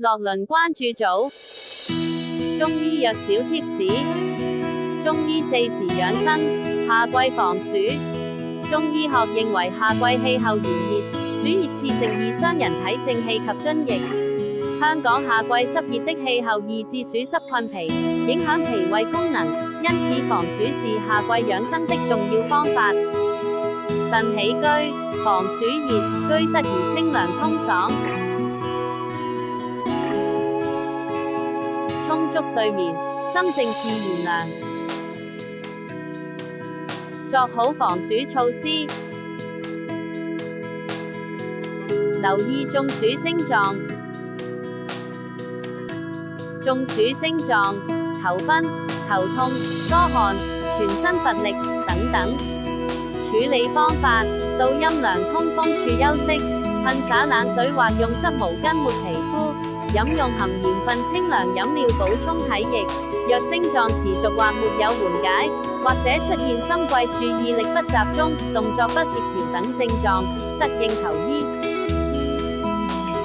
樂倫關注組，中醫藥小貼士，中醫4時養生，夏季防暑。中醫學認為夏季氣候炎熱，暑熱刺盛易傷人體正氣及津液。香港夏季濕熱的氣候易致暑濕困脾，影響脾胃功能，因此防暑是夏季養生的重要方法。腎起居，防暑熱，居室宜清涼通爽。充足睡眠，心靜自然涼。作好防暑措施，留意中暑症狀。中暑症狀：頭昏、頭痛、多汗、全身乏力等等。處理方法：到陰涼通風處休息，噴灑冷水或用濕毛巾抹皮膚，飲用含鹽分清涼飲料補充體液。若症狀持續或沒有緩解，或者出現心悸、注意力不集中、動作不協調等症狀，則應求醫。